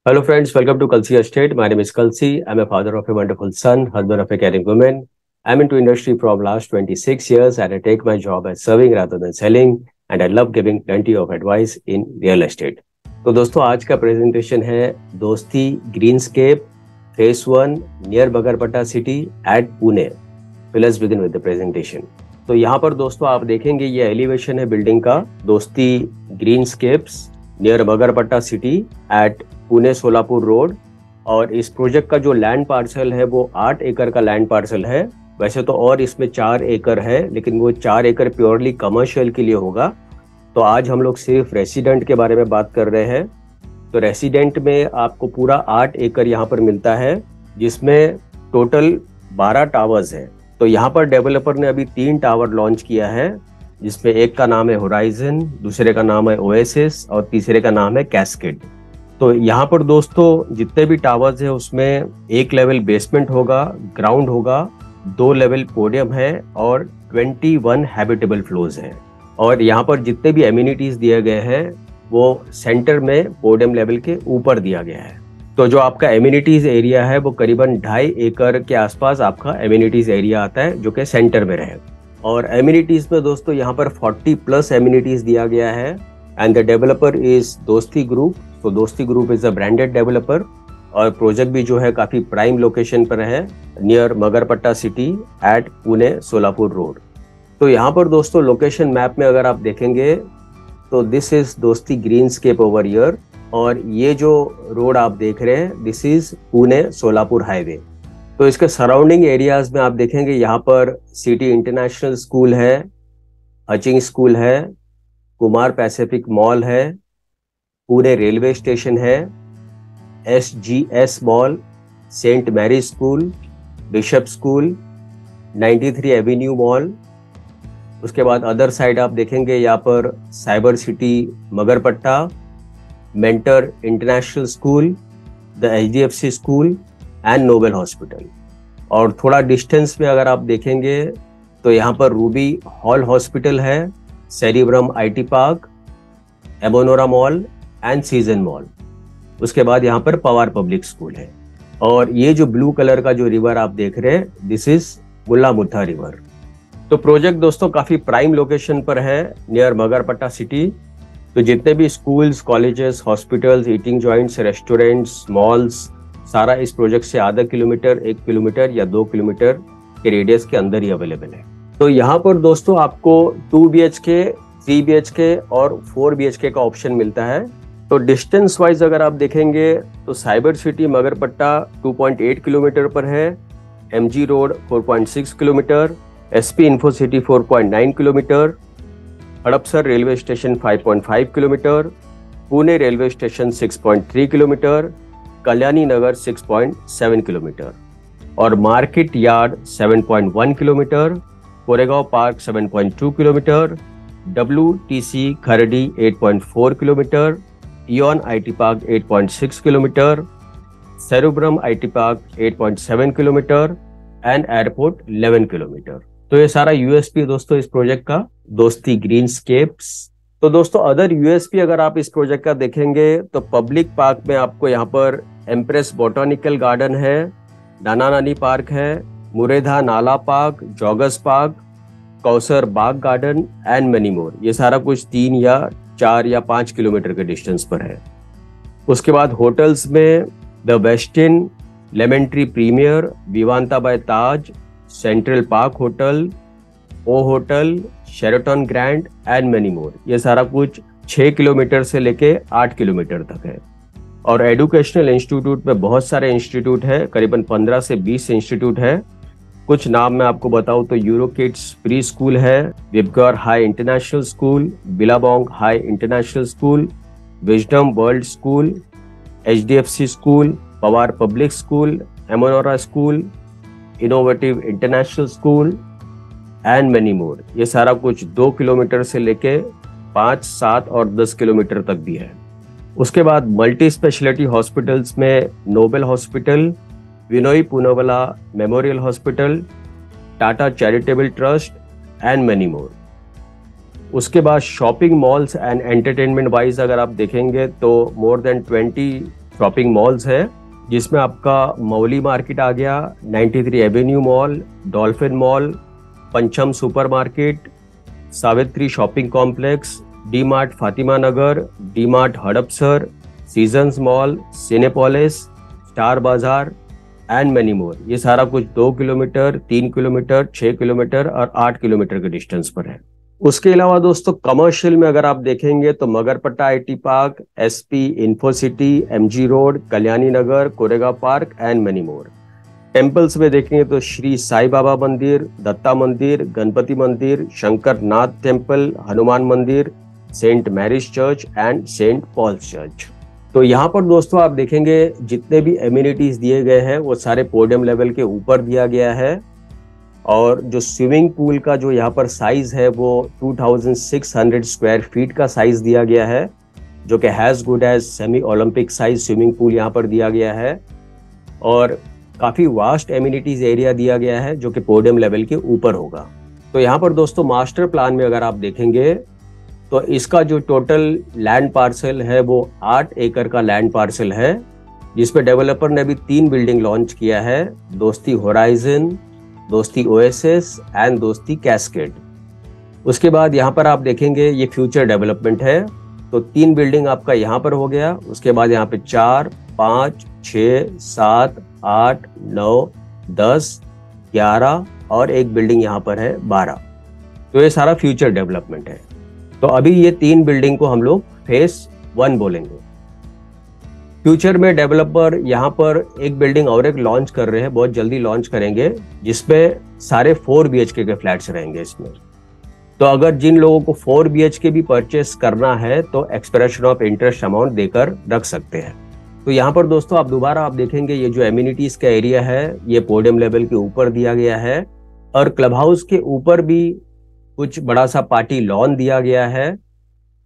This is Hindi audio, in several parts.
Hello friends, welcome to Kalsi Estate. My name is Kalsi. I'm a father of a wonderful son, husband of a caring woman. I'm into industry from last 26 years and I take my job as serving rather than selling and I love giving plenty of advice in real estate. तो दोस्तों आज का प्रेजेंटेशन है Dosti Greenscape phase 1 near Magarpatta city at Pune. Let's begin with the presentation. तो यहाँ पर दोस्तों आप देखेंगे ये एलिवेशन है बिल्डिंग का Dosti Greenscapes near Magarpatta city at Pune Solapur road. और इस प्रोजेक्ट का जो लैंड पार्सल है वो 8 एकड़ का लैंड पार्सल है. वैसे तो और इसमें 4 एकड़ है लेकिन वो 4 एकड़ प्योरली कमर्शियल के लिए होगा. तो आज हम लोग सिर्फ रेसिडेंट के बारे में बात कर रहे हैं. तो रेसिडेंट में आपको पूरा 8 एकड़ यहाँ पर मिलता है जिसमें टोटल 12 टावर्स है. तो यहाँ पर डेवलपर ने अभी 3 टावर लॉन्च किया है जिसमें एक का नाम है होराइजन, दूसरे का नाम है ओएसिस और तीसरे का नाम है कैस्केड. तो यहाँ पर दोस्तों जितने भी टावर्स है उसमें एक लेवल बेसमेंट होगा, ग्राउंड होगा, 2 लेवल पोडियम है और 21 हैबिटेबल फ्लोर्स हैं. और यहाँ पर जितने भी एमिनिटीज दिए गए हैं वो सेंटर में पोडियम लेवल के ऊपर दिया गया है. तो जो आपका एमिनिटीज एरिया है वो करीबन 2.5 एकड़ के आसपास आपका एमिनिटीज एरिया आता है जो कि सेंटर में रहे. और एमिनिटीज में दोस्तों यहाँ पर 40+ एमिनिटीज दिया गया है and the developer is Dosti group. तो Dosti group is a branded developer और प्रोजेक्ट भी जो है काफी प्राइम लोकेशन पर है near Magarpatta city at Pune Solapur road. तो यहाँ पर दोस्तों लोकेशन मैप में अगर आप देखेंगे तो दिस इज दोस्ती ग्रीनस्केप ओवर हियर और ये जो रोड आप देख रहे हैं this is Pune Solapur highway. तो इसके सराउंडिंग एरियाज में आप देखेंगे यहाँ पर सिटी इंटरनेशनल स्कूल है, हचिंग स्कूल है, कुमार पैसिफिक मॉल है, पुणे रेलवे स्टेशन है, SGS mall, saint Mary school, bishop school, 93 avenue mall. उसके बाद अदर साइड आप देखेंगे यहाँ पर cyber city Magarpatta, mentor international school, the HDFC school and noble hospital. और थोड़ा डिस्टेंस में अगर आप देखेंगे तो यहाँ पर रूबी हॉल हॉस्पिटल है, Cerebrum IT park, Amanora mall and Season mall. उसके बाद यहाँ पर पवार पब्लिक स्कूल है. और ये जो ब्लू कलर का जो रिवर आप देख रहे हैं दिस इज मुल्ला मुद्दा रिवर. तो प्रोजेक्ट दोस्तों काफी प्राइम लोकेशन पर है नियर मगरपट्टा सिटी. तो जितने भी schools, colleges, hospitals, eating joints, restaurants, malls सारा इस प्रोजेक्ट से आधा किलोमीटर, 1 किलोमीटर या 2 किलोमीटर के रेडियस के अंदर ही अवेलेबल है. तो यहाँ पर दोस्तों आपको 2 BHK, 3 BHK और 4 BHK का ऑप्शन मिलता है. तो डिस्टेंस वाइज अगर आप देखेंगे तो साइबर सिटी मगरपट्टा 2.8 किलोमीटर पर है, MG road 4.6 kilometre, SP info city 4.9 kilometre, Hadapsar railway station 5.5 kilometre, Pune railway station 6.3 kilometre, Kalyani Nagar 6.7 kilometre और market yard 7.1 kilometre, Koregaon park 7.2 kilometre, WTC Kharadi 8.4 kilometre, Eon IT park 8.6 kilometre, Cerebrum IT park 8.7 kilometre and airport 11 kilometre. तो ये सारा USP दोस्तों इस प्रोजेक्ट का दोस्ती ग्रीनस्केप्स. तो दोस्तों अदर USP अगर आप इस प्रोजेक्ट का देखेंगे तो पब्लिक पार्क में आपको यहाँ पर एम्प्रेस बॉटनिकल गार्डन है, नाना नानी पार्क है, मुरेधा नाला park, joggers park, Kausar Bagh garden and many more. ये सारा कुछ 3 या 4 या 5 किलोमीटर के डिस्टेंस पर है. उसके बाद होटल्स में the Westin, lemon tree premier, Vivanta by Taj, central park hotel, O hotel, Sheraton grand and many more. ये सारा कुछ 6 किलोमीटर से लेके 8 किलोमीटर तक है. और एजुकेशनल इंस्टीट्यूट में बहुत सारे इंस्टीट्यूट है, करीबन 15 से 20 इंस्टीट्यूट है. कुछ नाम मैं आपको बताऊं तो यूरो किड्स प्री स्कूल है, Vibgyor high international school, Billabong high international school, wisdom world school, HDFC school, Pawar public school, Amanora school, innovative international school and many more. ये सारा कुछ 2 किलोमीटर से लेके 5, 7 और 10 किलोमीटर तक भी है. उसके बाद मल्टी स्पेशलिटी हॉस्पिटल्स में Noble hospital, Vinoy Poonawalla memorial hospital, Tata charitable trust and many more. उसके बाद shopping malls and entertainment wise अगर आप देखेंगे तो मोर देन 20 शॉपिंग मॉल्स है, जिसमें आपका मौली मार्केट आ गया, 93 avenue mall, Dolphin Mall, Pancham supermarket, Savitri shopping complex, D Mart Fatima Nagar, D Mart Hadapsar, Seasons Mall, Cinepolis, Star Bazaar and many more. ये सारा कुछ 2 किलोमीटर, 3 किलोमीटर, 6 किलोमीटर और 8 किलोमीटर के डिस्टेंस पर है। उसके अलावा दोस्तों कमर्शियल में अगर आप देखेंगे तो Magarpatta IT park, SP Infocity, MG road, Kalyani Nagar, Koregaon park and many more. Temples में देखेंगे तो श्री साई बाबा मंदिर, दत्ता मंदिर, गणपति मंदिर, शंकर नाथ टेम्पल, हनुमान मंदिर, saint Mary's church and saint Paul's church. तो यहाँ पर दोस्तों आप देखेंगे जितने भी एम्यूनिटीज दिए गए हैं वो सारे पोडियम लेवल के ऊपर दिया गया है। और जो स्विमिंग पूल का जो यहाँ पर साइज है वो 2600 स्क्वायर फीट का साइज दिया गया है, जो कि has good as semi Olympic size swimming pool यहाँ पर दिया गया है। और काफी वास्ट एम्यूनिटीज एरिया दिया गया है जो कि पोडियम लेवल के ऊपर होगा। तो यहाँ पर दोस्तों मास्टर प्लान में अगर आप देखेंगे तो इसका जो टोटल लैंड पार्सल है वो 8 एकड़ का लैंड पार्सल है, जिसपे डेवलपर ने अभी 3 बिल्डिंग लॉन्च किया है, दोस्ती होराइजन, दोस्ती ओएसएस एंड दोस्ती कैस्केड। उसके बाद यहाँ पर आप देखेंगे ये फ्यूचर डेवलपमेंट है, तो 3 बिल्डिंग आपका यहाँ पर हो गया। उसके बाद यहाँ पे 4, 5, 6, 7, 8, 9, 10, 11 और एक बिल्डिंग यहाँ पर है 12। तो ये सारा फ्यूचर डेवलपमेंट है। तो अभी ये 3 बिल्डिंग को हम लोग फेज 1 बोलेंगे। फ्यूचर में डेवलपर यहाँ पर एक बिल्डिंग और एक लॉन्च कर रहे हैं, बहुत जल्दी लॉन्च करेंगे, जिसपे सारे 4 BHK के फ्लैट्स रहेंगे इसमें। तो अगर जिन लोगों को 4 BHK भी परचेस करना है तो एक्सप्रेशन ऑफ इंटरेस्ट अमाउंट देकर रख सकते हैं। तो यहाँ पर दोस्तों आप दोबारा आप देखेंगे ये जो एम्यूनिटीज का एरिया है ये पोडियम लेवल के ऊपर दिया गया है, और क्लब हाउस के ऊपर भी कुछ बड़ा सा पार्टी लॉन दिया गया है।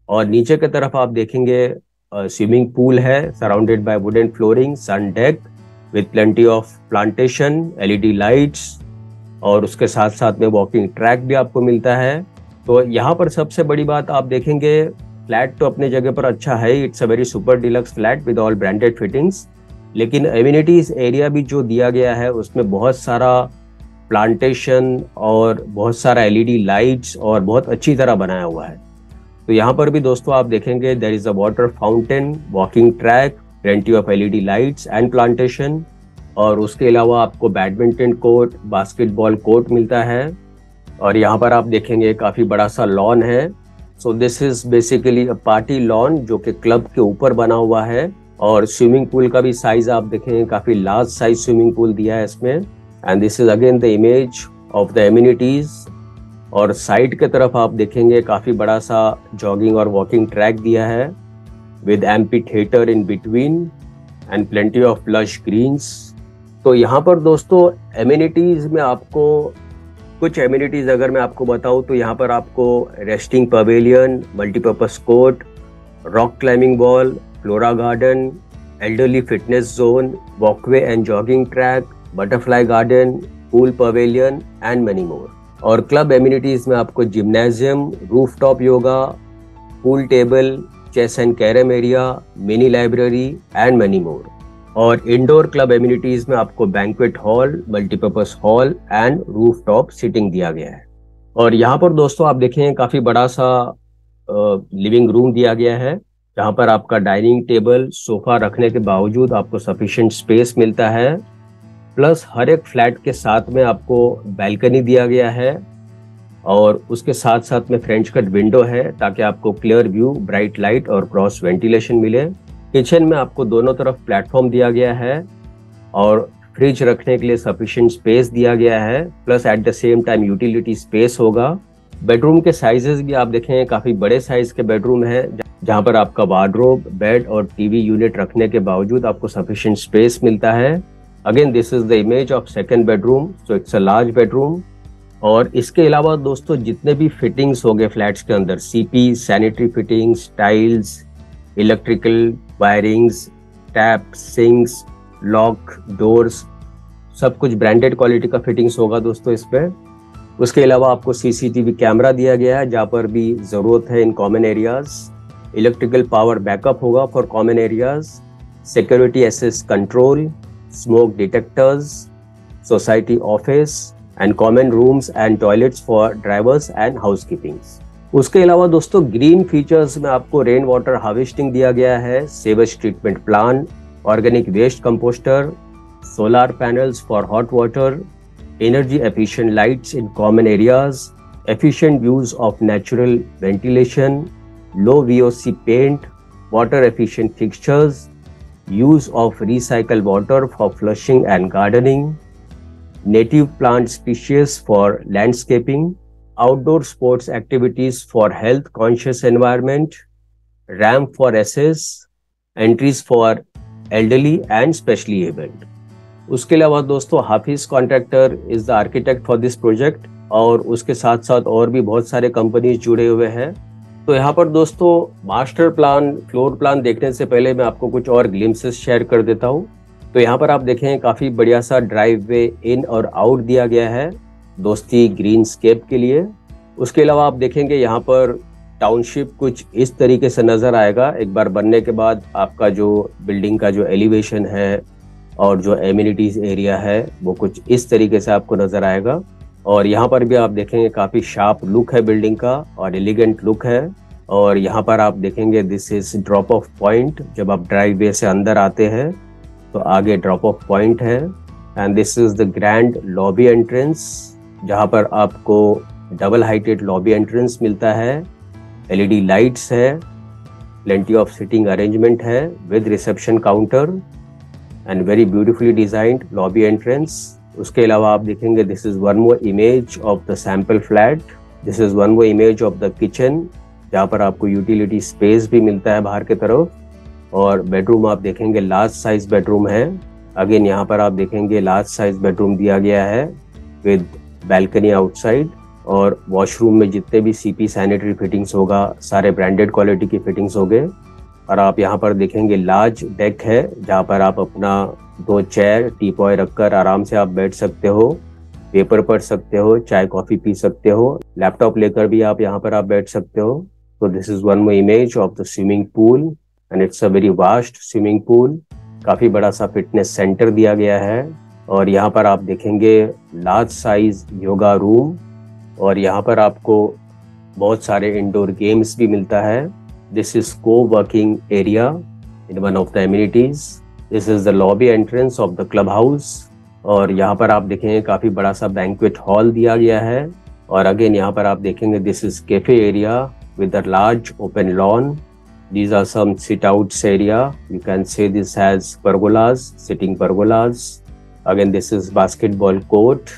और नीचे की तरफ आप देखेंगे स्विमिंग पूल है surrounded by wooden flooring, sun deck with plenty of plantation, LED lights, और उसके साथ साथ में वॉकिंग ट्रैक भी आपको मिलता है। तो यहाँ पर सबसे बड़ी बात आप देखेंगे, फ्लैट तो अपने जगह पर अच्छा है, it's a very super deluxe flat with all branded fittings, लेकिन एम्यूनिटीज एरिया भी जो दिया गया है उसमें बहुत सारा प्लांटेशन और बहुत सारा LED लाइट्स और बहुत अच्छी तरह बनाया हुआ है। तो यहाँ पर भी दोस्तों आप देखेंगे there is a water fountain, walking track, plenty of LED lights and plantation, और उसके अलावा आपको बैडमिंटन कोर्ट, बास्केटबॉल कोर्ट मिलता है। और यहाँ पर आप देखेंगे काफी बड़ा सा लॉन है। So this is basically a party lawn जो कि क्लब के ऊपर बना हुआ है। और स्विमिंग पूल का भी साइज आप देखेंगे काफी लार्ज साइज स्विमिंग पूल दिया है इसमें। And this is again the image of the amenities. और साइड के तरफ आप देखेंगे काफी बड़ा सा जॉगिंग और वॉकिंग ट्रैक दिया है with amphitheatre in between and plenty of lush greens. तो यहाँ पर दोस्तों एम्यूनिटीज में आपको कुछ एम्यूनिटीज अगर मैं आपको बताऊं तो यहाँ पर आपको resting pavilion, multipurpose court, rock climbing wall, flora garden, elderly fitness zone, walkway and jogging track, butterfly garden, pool pavilion and many more. और क्लब एम्यूनिटीज में आपको gymnasium, rooftop yoga, pool table, chess and carrom area, mini library and many more. और इंडोर क्लब एम्यूनिटीज में आपको banquet hall, multipurpose hall and rooftop seating दिया गया है। और यहाँ पर दोस्तों आप देखें काफी बड़ा सा लिविंग रूम दिया गया है, जहाँ पर आपका डाइनिंग टेबल, सोफा रखने के बावजूद आपको सफिशिएंट स्पेस मिलता है। प्लस हर एक फ्लैट के साथ में आपको बैल्कनी दिया गया है, और उसके साथ साथ में फ्रेंच कट विंडो है ताकि आपको क्लियर व्यू, ब्राइट लाइट और क्रॉस वेंटिलेशन मिले। किचन में आपको दोनों तरफ प्लेटफॉर्म दिया गया है और फ्रिज रखने के लिए सफिशिएंट स्पेस दिया गया है, plus at the same time utility space होगा। बेडरूम के साइजेस भी आप देखें काफी बड़े साइज के बेडरूम है, जहां पर आपका वार्डरोब, बेड और टीवी यूनिट रखने के बावजूद आपको सफिशिएंट स्पेस मिलता है। Again this is the image of second bedroom, so it's a large bedroom. और इसके अलावा दोस्तों जितने भी फिटिंग्स हो गए फ्लैट्स के अंदर, CP, sanitary fittings, tiles, electrical wirings, tap, sinks, lock, doors, सब कुछ ब्रांडेड क्वालिटी का फिटिंग्स होगा दोस्तों इसमें। उसके अलावा आपको CCTV कैमरा दिया गया है जहाँ पर भी जरूरत है in common areas. Electrical power backup होगा for common areas. security access control, smoke detectors, society office and common rooms and toilets for drivers and housekeeping. उसके अलावा दोस्तों ग्रीन फीचर्स में आपको रेन वाटर हार्वेस्टिंग दिया गया है, sewage treatment plan, organic waste composter, solar panels for hot water, energy efficient lights in common areas, efficient use of natural ventilation, low VOC paint, water efficient fixtures, use of recycled water for flushing and gardening, native plant species for landscaping, outdoor sports activities for health conscious environment, ramp for access, entries for elderly and specially abled. उसके अलावा दोस्तों Hafeez Contractor is the architect for this project और उसके साथ साथ और भी बहुत सारे कंपनीज जुड़े हुए हैं। तो यहाँ पर दोस्तों मास्टर प्लान, फ्लोर प्लान देखने से पहले मैं आपको कुछ और ग्लिम्सेस शेयर कर देता हूँ। तो यहाँ पर आप देखें काफी बढ़िया सा ड्राइववे इन और आउट दिया गया है दोस्ती ग्रीन स्केप के लिए। उसके अलावा आप देखेंगे यहाँ पर टाउनशिप कुछ इस तरीके से नजर आएगा। एक बार बनने के बाद आपका जो बिल्डिंग का जो एलिवेशन है और जो एमिनिटीज एरिया है वो कुछ इस तरीके से आपको नजर आएगा। और यहाँ पर भी आप देखेंगे काफी शार्प लुक है बिल्डिंग का और एलिगेंट लुक है। और यहाँ पर आप देखेंगे this is drop of point, जब आप ड्राइववे से अंदर आते हैं तो आगे ड्रॉप ऑफ पॉइंट है। And this is the grand lobby entrance, जहाँ पर आपको डबल हाइटेड लॉबी एंट्रेंस मिलता है, LED लाइट्स है, प्लेंटी ऑफ सिटिंग अरेंजमेंट है with reception counter and very beautifully designed lobby entrance. उसके अलावा आप देखेंगे this is one more image of the sample flat, this is one more image of the kitchen, जहाँ पर आपको यूटिलिटी स्पेस भी मिलता है बाहर की तरफ। और बेडरूम आप देखेंगे लार्ज साइज बेडरूम है। अगेन यहाँ पर आप देखेंगे लार्ज साइज बेडरूम दिया गया है विद बैल्कनी आउटसाइड। और वॉशरूम में जितने भी CP सैनिटरी फिटिंग्स होगा सारे ब्रांडेड क्वालिटी की फिटिंग्स होंगे। और आप यहाँ पर देखेंगे लार्ज डेक है जहाँ पर आप अपना 2 चेयर टीपॉय रखकर आराम से आप बैठ सकते हो, पेपर पढ़ सकते हो, चाय कॉफी पी सकते हो, लैपटॉप लेकर भी आप यहाँ पर आप बैठ सकते हो। तो this is one more image of the swimming pool and it's a very vast swimming pool. काफी बड़ा सा फिटनेस सेंटर दिया गया है। और यहाँ पर आप देखेंगे लार्ज साइज योगा रूम और यहाँ पर आपको बहुत सारे इंडोर गेम्स भी मिलता है। This is co-working area in one of the amenities. This is the lobby entrance of the club house. और यहाँ पर आप देखेंगे काफी बड़ा सा बैंक्वेट हॉल दिया गया है। और अगेन यहाँ पर आप देखेंगे this is cafe area with a large open lawn. These are some sit-outs area. You can say this has pergolas, sitting pergolas. Again, this is basketball court,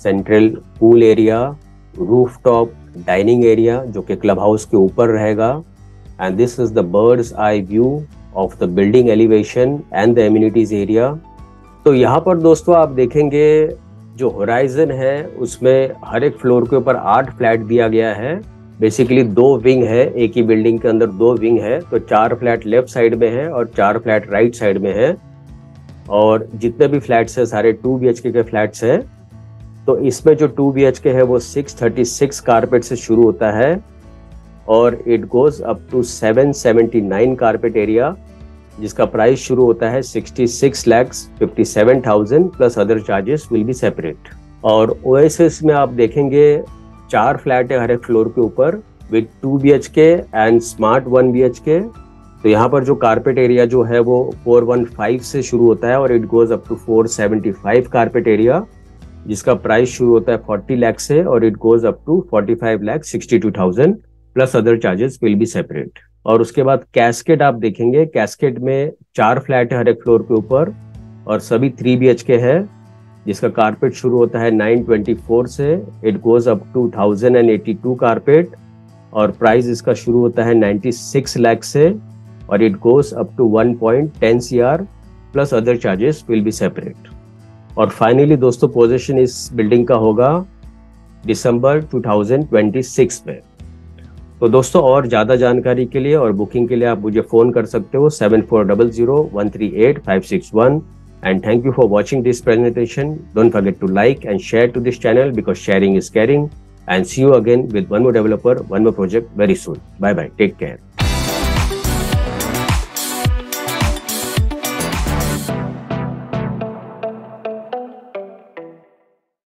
central pool area, rooftop dining area जो कि क्लब हाउस के ऊपर रहेगा। And this is the bird's eye view of the building elevation and the amenities area. तो यहाँ पर दोस्तों आप देखेंगे जो होराइजन है उसमें हर एक फ्लोर के ऊपर 8 फ्लैट दिया गया है। बेसिकली 2 विंग है, एक ही बिल्डिंग के अंदर 2 विंग है। तो 4 फ्लैट लेफ्ट साइड में है और 4 फ्लैट राइट साइड में है। और जितने भी फ्लैट्स है सारे 2 BHK के फ्लैट्स है। तो इसमें जो 2 BHK है वो 636 कारपेट से शुरू होता है और it goes up to 779 carpet area, जिसका प्राइस शुरू होता है 66,57,000 plus other charges will be separate. और ओएसएस में आप देखेंगे 4 फ्लैट है हर एक फ्लोर के ऊपर with 2 BHK and smart 1 BHK। तो यहाँ पर जो कारपेट एरिया जो है वो 415 से शुरू होता है और it goes up to 475 carpet area, जिसका प्राइस शुरू होता है 40 लाख से और it goes up to 45,62,000 plus other charges will be separate. और उसके बाद कैस्केड आप देखेंगे, कैस्केड में 4 फ्लैट है हर एक फ्लोर के ऊपर और सभी 3 BHK है, जिसका कारपेट शुरू होता है 924 से, it goes up to 1082 carpet और प्राइस इसका शुरू होता है 96 लाख से और it goes up to 1.10 CR plus other charges will be separate. और फाइनली दोस्तों पोजीशन इस बिल्डिंग का होगा दिसंबर 2026 में। तो दोस्तों और ज़्यादा जानकारी के लिए और बुकिंग के लिए आप मुझे फ़ोन कर सकते हो 7400138561। And thank you for watching this presentation. Don't forget to like and share to this channel because sharing is caring. And see you again with one more developer, one more project very soon. Bye bye. Take care.